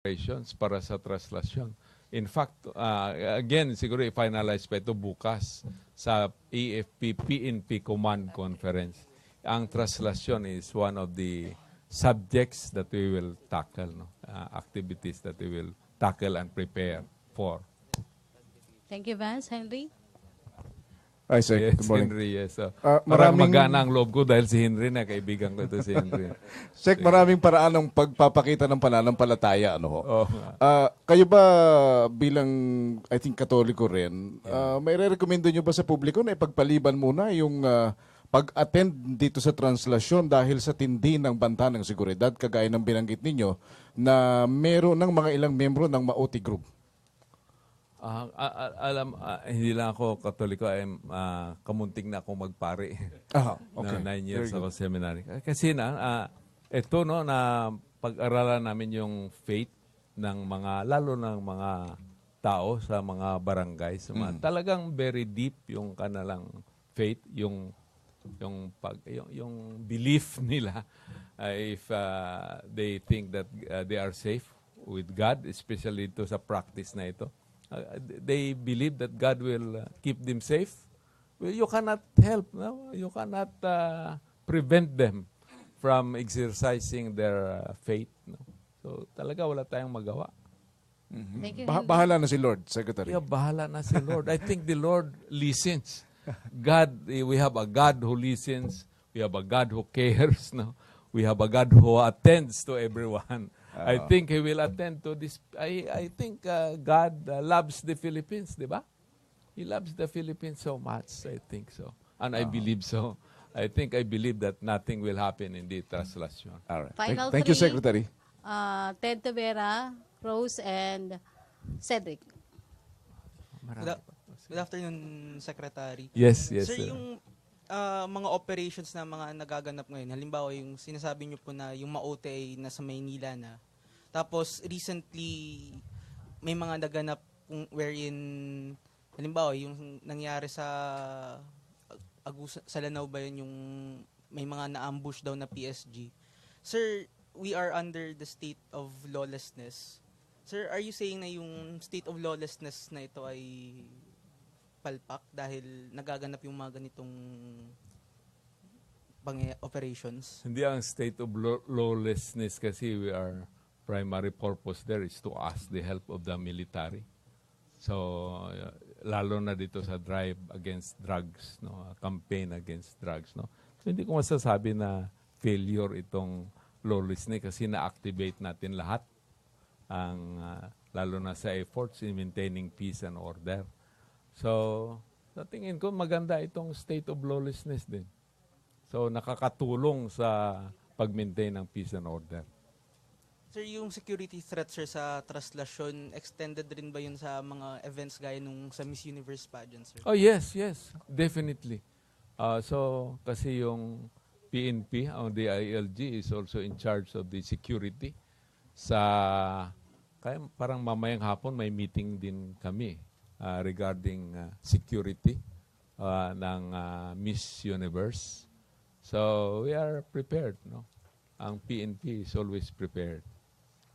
operations para sa translasyon. In fact, again, siguro i-finalize pa ito bukas sa AFP PNP Command Conference. Ang translasyon is one of the subjects that we will tackle, no? Activities that we will tackle and prepare for. Thank you, Vance. Henry? Ay, sir. Yes, Good morning. Henry, yes. Parang Maraming- magana ang loob ko dahil si Henry na, kaibigan ko ito si Henry. Sek, maraming paraan ng pagpapakita ng pananampalataya. Ano ho? Oh, Kayo ba bilang, I think, Katoliko rin, may re-recommendo nyo ba sa publiko na ipagpaliban muna yung pag-attend dito sa translasyon dahil sa tindi ng banta ng seguridad, kagaya ng binanggit ninyo, na meron ng mga ilang membro ng Maoti Group? hindi lang ako Katoliko, kamunting na ako magpare. Okay. 9 years ako seminary. Kasi ito no, na pag-aralan namin yung faith ng mga, lalo ng mga tao sa mga barangay. Talagang very deep yung kanilang faith, yung belief nila. If they think that they are safe with God, especially ito sa practice na ito. They believe that God will keep them safe. Well, you cannot help, no? You cannot prevent them from exercising their faith. No? So talaga wala tayong magawa. Thank you, Bahala na si Lord, Secretary. Yeah, bahala na si Lord. I think the Lord listens. God, we have a God who listens. We have a God who cares. No? We have a God who attends to everyone. I think He will attend to this. I think God loves the Philippines, di ba? He loves the Philippines so much, I think so. And I believe so. I believe that nothing will happen in the translasyon. All right. Final Thank you, three. Secretary. Ted Tavera, Rose, and Cedric. Good afternoon, Secretary. Yes. Sir, yung mga operations na mga nagaganap ngayon, halimbawa yung sinasabi niyo po na yung Maote ay nasa Maynila na. Tapos recently may mga naganap wherein halimbawa yung nangyari sa sa Lanao ba yun, yung may mga na-ambush daw na PSG. Sir, we are under the state of lawlessness. Sir, are you saying na yung state of lawlessness na ito ay palpak dahil nagaganap yung mga ganitong operations? Hindi ang state of lawlessness kasi primary purpose there is to ask the help of the military. So, lalo na dito sa drive against drugs, no, campaign against drugs, no. So, hindi ko masasabi na failure itong lawlessness kasi na-activate natin lahat ang lalo na sa efforts in maintaining peace and order. So, sa tingin ko maganda itong state of lawlessness din. So, nakakatulong sa pag-maintain ng peace and order. Sir, yung security threat, sir, sa translasyon, extended rin ba yun sa mga events gaya nung sa Miss Universe pageant, sir? Oh, yes. Definitely. So, kasi yung PNP, ang DILG, is also in charge of the security. Kaya parang mamayang hapon may meeting din kami regarding security ng Miss Universe. So, we are prepared, no? Ang PNP is always prepared.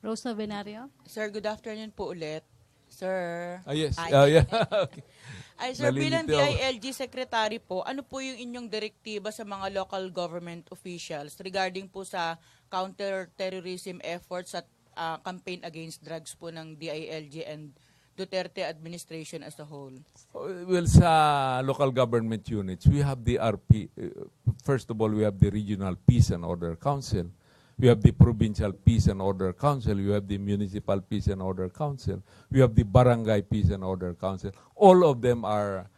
Rose Novenario? Sir, good afternoon po ulit. Sir. Yes. Yeah. Okay. Ay, sir, bilang Nalilito ako. DILG Secretary po, ano po yung inyong direktiba sa mga local government officials regarding po sa counter-terrorism efforts at campaign against drugs po ng DILG and Duterte administration as a whole? Well, sa local government units, we have the RP. First of all, we have the Regional Peace and Order Council. We have the Provincial Peace and Order Council. We have the Municipal Peace and Order Council. We have the Barangay Peace and Order Council. All of them are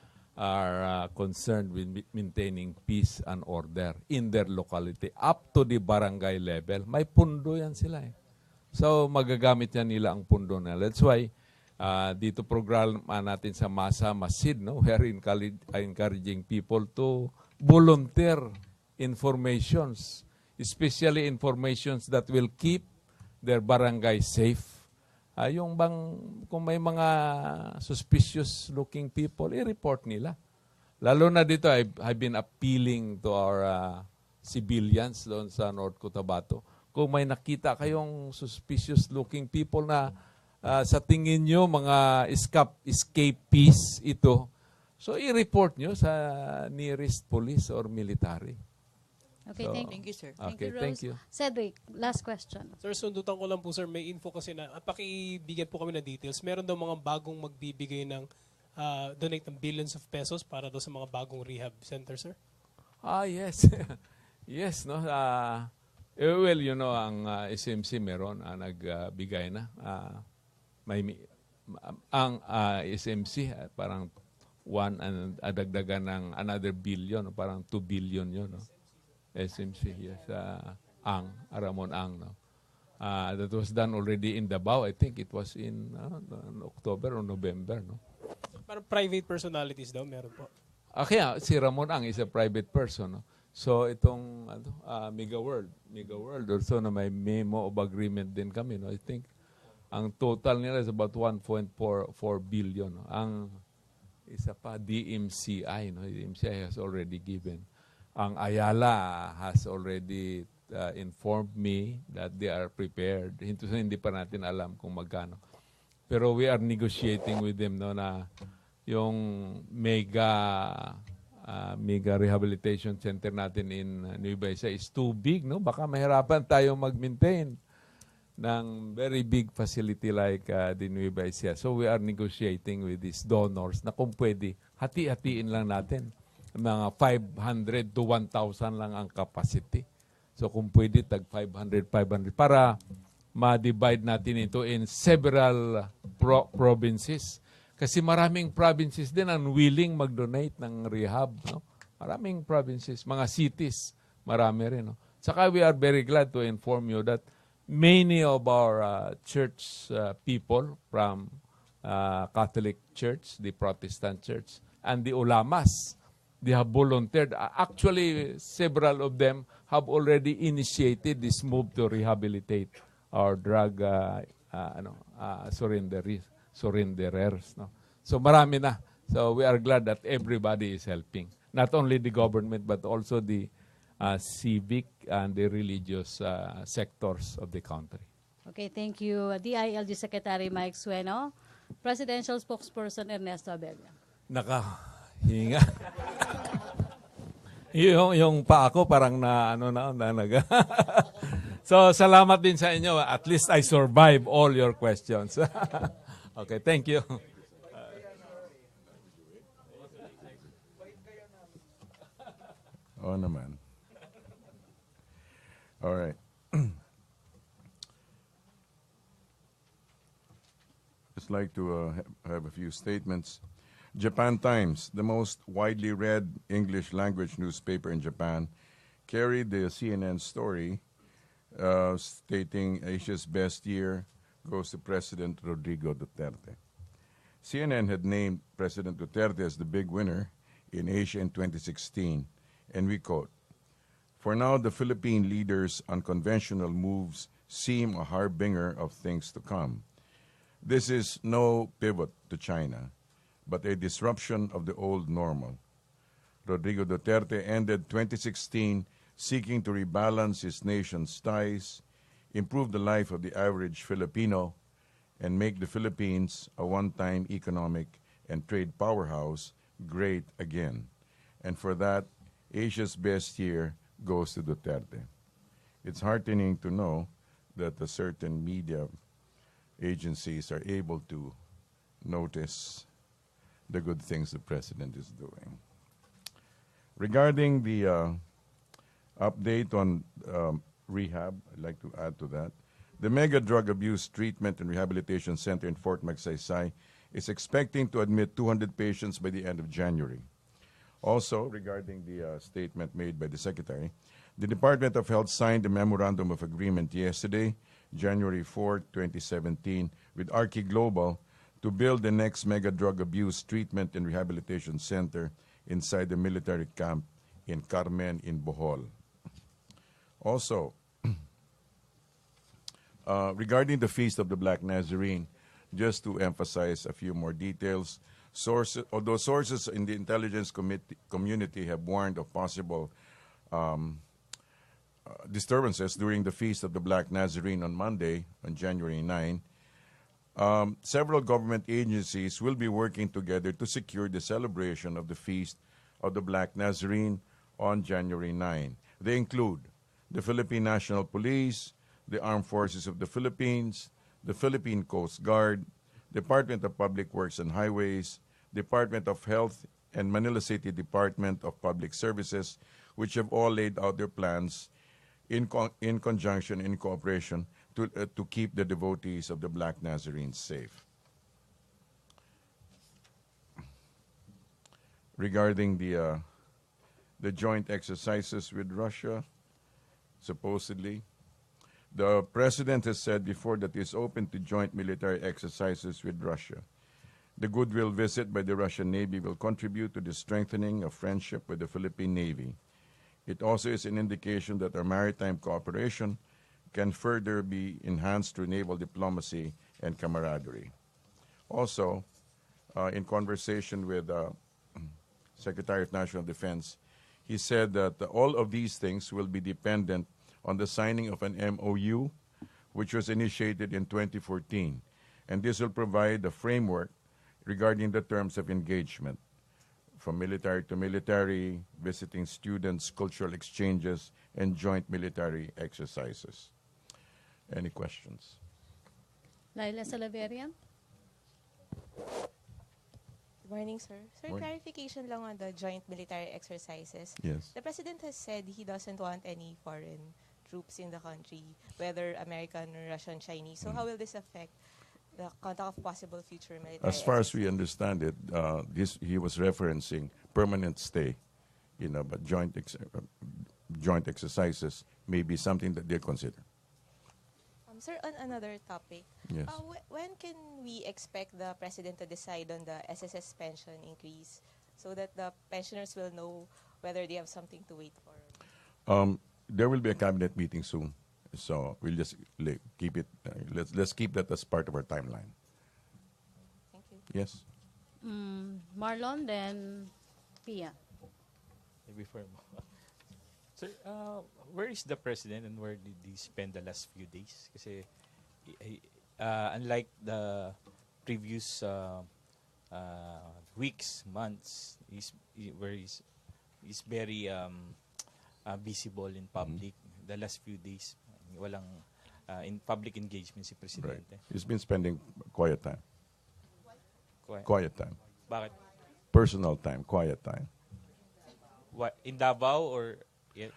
concerned with maintaining peace and order in their locality up to the barangay level. May pundo yan sila eh. So magagamit yan nila ang pundo nila. That's why dito program natin sa Maasin, no? We are encouraging people to volunteer informations, especially informations that will keep their barangay safe. Yung bang, kung may mga suspicious looking people, i-report nila. Lalo na dito, I've been appealing to our civilians doon sa North Cotabato. kung may nakita kayong suspicious looking people na sa tingin nyo mga escapees ito, so i-report nyo sa nearest police or military. Okay, So, thank Thank you, sir. Thank Okay, you, Rose. thank you. Cedric, last question. Sir, sundutan ko lang po, sir. May info kasi na, pakibigyan po kami ng details. Meron daw mga bagong magbibigay ng donate ng billions of pesos para daw sa mga bagong rehab center, sir? Yes. Yes, no. Well, you know, ang SMC meron nagbigay na. Ang SMC parang dagdagan ng another billion, parang 2 billion yun, no. SMC, yes. Ramon Ang, no. That was done already in Davao. I think it was in October or November, no. Parang private personalities daw, meron po. Kaya si Ramon Ang is a private person, no. So itong Mega World also na may memo of agreement din kami, no. I think ang total nila is about 1.4 billion, no. Ang isa pa DMCI, no. DMCI has already given. Ang Ayala has already informed me that they are prepared. Hindi pa natin alam kung magkano. Pero we are negotiating with them, no, na yung mega rehabilitation center natin in Nueva Ecija is too big, no? Baka mahirapan tayo mag-maintain ng very big facility like the Nueva Ecija. So we are negotiating with these donors na kung pwede, hati-hatiin lang natin. Mga 500 to 1,000 lang ang capacity. So kung pwede, tag 500 para ma-divide natin ito in several provinces. Kasi maraming provinces din ang willing mag-donate ng rehab, no? Maraming provinces, mga cities, marami rin, no? Saka we are very glad to inform you that many of our church people from Catholic Church, the Protestant Church, and the ulamas, they have volunteered. Actually, several of them have already initiated this move to rehabilitate our drug surrenderers. No? So marami na. So we are glad that everybody is helping. Not only the government, but also the civic and the religious sectors of the country. Okay, thank you. DILG Secretary Mike Sueno, Presidential Spokesperson Ernesto Abella. Nakahinga. yung pa ako parang So salamat din sa inyo. At least I survive all your questions. Okay, thank you. Oo naman. All right. Just like to have a few statements. Japan Times, the most widely read English language newspaper in Japan, carried the CNN story stating Asia's best year goes to President Rodrigo Duterte. CNN had named President Duterte as the big winner in Asia in 2016, and we quote, "For now, the Philippine leader's unconventional moves seem a harbinger of things to come. This is no pivot to China, but a disruption of the old normal. Rodrigo Duterte ended 2016 seeking to rebalance his nation's ties, improve the life of the average Filipino, and make the Philippines a one-time economic and trade powerhouse great again. And for that, Asia's best year goes to Duterte." It's heartening to know that the certain media agencies are able to notice the good things the president is doing. Regarding the update on rehab, I'd like to add to that. The Mega Drug Abuse Treatment and Rehabilitation Center in Fort Magsaysay is expecting to admit 200 patients by the end of January. Also, regarding the statement made by the Secretary, the Department of Health signed a Memorandum of Agreement yesterday, January 4, 2017, with Archie Global to build the next Mega Drug Abuse Treatment and Rehabilitation Center inside the military camp in Carmen in Bohol. Also, regarding the Feast of the Black Nazarene, just to emphasize a few more details, although sources in the intelligence community have warned of possible disturbances during the Feast of the Black Nazarene on Monday, on January 9, several government agencies will be working together to secure the celebration of the Feast of the Black Nazarene on January 9. They include the Philippine National Police, the Armed Forces of the Philippines, the Philippine Coast Guard, Department of Public Works and Highways, Department of Health, and Manila City Department of Public Services, which have all laid out their plans in conjunction, in cooperation, to keep the devotees of the Black Nazarenes safe. Regarding the joint exercises with Russia, supposedly, the President has said before that he is open to joint military exercises with Russia. The goodwill visit by the Russian Navy will contribute to the strengthening of friendship with the Philippine Navy. It also is an indication that our maritime cooperation can further be enhanced through naval diplomacy and camaraderie. Also, in conversation with Secretary of National Defense, he said that all of these things will be dependent on the signing of an MOU, which was initiated in 2014. And this will provide a framework regarding the terms of engagement, from military to military, visiting students, cultural exchanges, and joint military exercises. Any questions? Laila Salaveria. Good morning, sir. Sir, Morning. clarification lang on the joint military exercises. Yes. The President has said he doesn't want any foreign troops in the country, whether American, Russian, Chinese. So how will this affect the conduct of possible future military As far as exercises? we understand it, he was referencing permanent stay, but joint exercises may be something that they consider. Sir, on another topic, Yes. When can we expect the President to decide on the SSS pension increase so that the pensioners will know whether they have something to wait for? There will be a cabinet meeting soon, so we'll just keep it. Let's keep that as part of our timeline. Thank you. Yes. Marlon, then Pia. Before mo. Sir, where is the president and where did he spend the last few days? Kasi unlike the previous weeks, months, he's very visible in public. The last few days, walang in public engagement si Right. Presidente. He's been spending quiet time. Quiet time. Bakit? Personal time. Quiet time. What, in Davao or has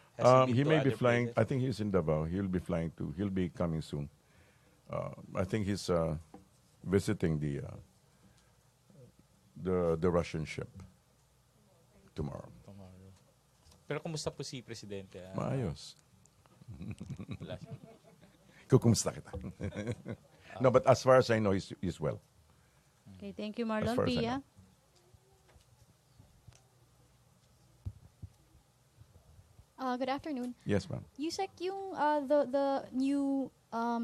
been He to may be other flying. places? I think he's in Davao. He'll be flying to. He'll be coming soon. I think he's visiting the Russian ship tomorrow. Tomorrow. Pero kumusta po si Presidente? Maayos. Wala. Kukumusta kita. No, but as far as I know, he's well. Okay, thank you, As Marlon. far as I Pia. know. Good afternoon. Yes, ma'am. Yusek, yung the new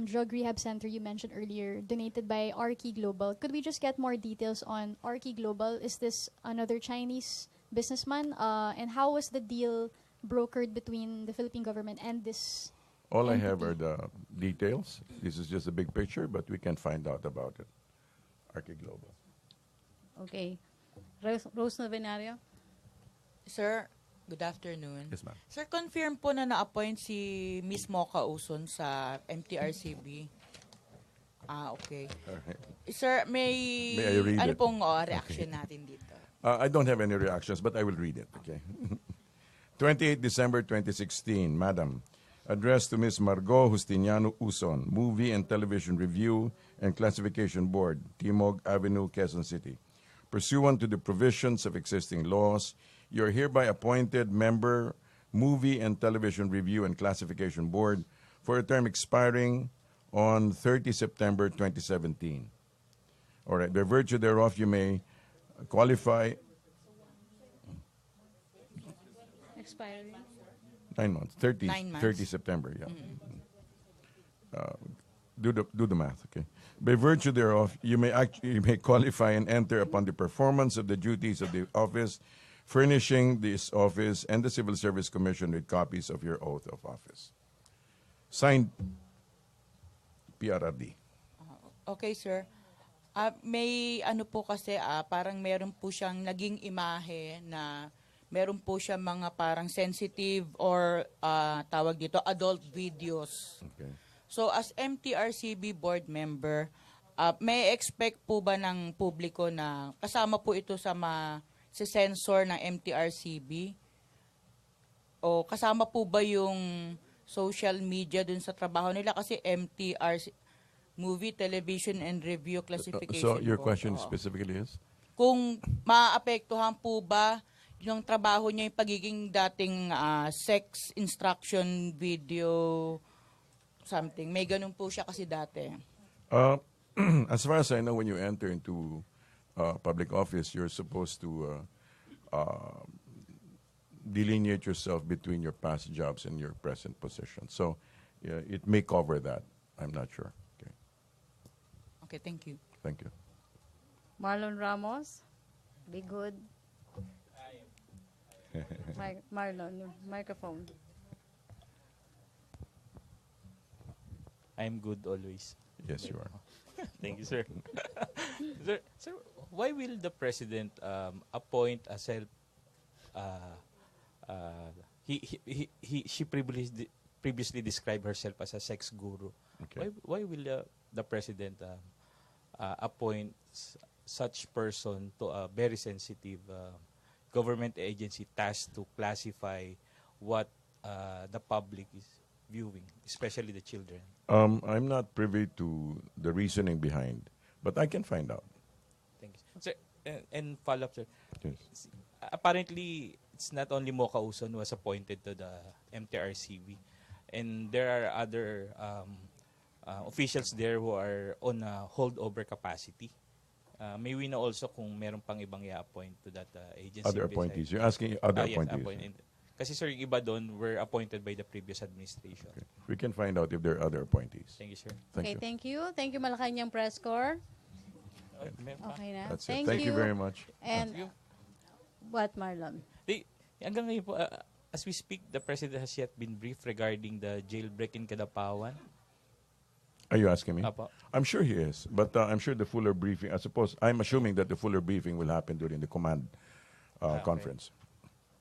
drug rehab center you mentioned earlier, donated by Arki Global. Could we just get more details on Arki Global? Is this another Chinese businessman? And how was the deal brokered between the Philippine government and this? All I have entity? are the details. This is just a big picture, but we can find out about it. Arki Global. Okay. Rose Novenario. Sir, good afternoon. Yes, ma'am. Sir, confirm po na na-appoint si Miss Mocha Uson sa MTRCB. Okay. All right. Sir, May I read ano it? pong reaction natin dito? I don't have any reactions, but I will read it, okay? 28 December 2016, Madam. Addressed to Ms. Margot Justiniano Uson, Movie and Television Review and Classification Board, Timog Avenue, Quezon City. Pursuant to the provisions of existing laws, you are hereby appointed member, Movie and Television Review and Classification Board for a term expiring on 30 September 2017. All right, by virtue thereof, you may qualify Expiring. 9 months, 30, 9 months. 30 September, yeah. Do the math, okay? By virtue thereof, you may qualify and enter upon the performance of the duties of the office, furnishing this office and the Civil Service Commission with copies of your oath of office. Signed, PRRD. Okay, sir. May ano po kasi, parang meron po siyang naging imahe na meron po siya mga parang sensitive or tawag dito, adult videos. Okay. So as MTRCB board member, may expect po ba ng publiko na kasama po ito sa sensor ng MTRCB? O kasama po ba yung social media dun sa trabaho nila? Kasi MTRCB, Movie, Television, and Review Classification So your po. question Oo. specifically is? Kung maapektuhan po ba yung trabaho niya yung pagiging dating sex instruction video something. May ganun po siya kasi dati. As far as I know, when you enter into public office, you're supposed to delineate yourself between your past jobs and your present position. So yeah, it may cover that. I'm not sure. Okay. Okay, thank you. Thank you. Marlon Ramos, be good. Marlon, your microphone. I'm good always. Yes, you are. Thank you, sir. Sir, why will the president appoint a she previously described herself as a sex guru? Okay. Why will the president appoint such person to a very sensitive government agency tasked to classify what the public is viewing, especially the children? I'm not privy to the reasoning behind, but I can find out. Thank you. Sir, and follow up, sir. Yes. Apparently, it's not only Mo Kauson who was appointed to the MTRCB, and there are other officials there who are on a holdover capacity. May we know also kung meron pang ibang i-appoint to that agency? Other appointees. You're asking other Yes, appointees. Kasi sir, yung iba doon were appointed by the previous administration. Okay. We can find out if there are other appointees. Thank you, sir. Okay, thank you. Thank you, Malacanang Press Corps. Okay na. That's Thank it. Thank you very much. And what, Marlon? Hanggang ngayon po, as we speak, the President has yet been briefed regarding the jailbreak in Kalapawan. Are you asking me? Apo. I'm sure he is, but I'm sure the fuller briefing, I'm assuming that the fuller briefing will happen during the command conference.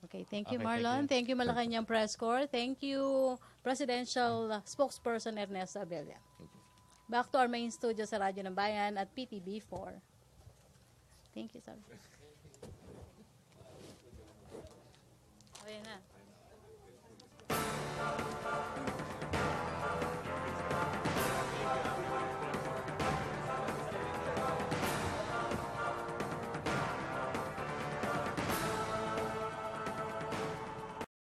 Okay, thank you, Okay, Marlon. Thank you, Malacanang Press Corps. Thank you, Presidential Spokesperson Ernesto Abella. Back to our main studio sa Radyo ng Bayan at PTB4. Thank you, sir. Okay na.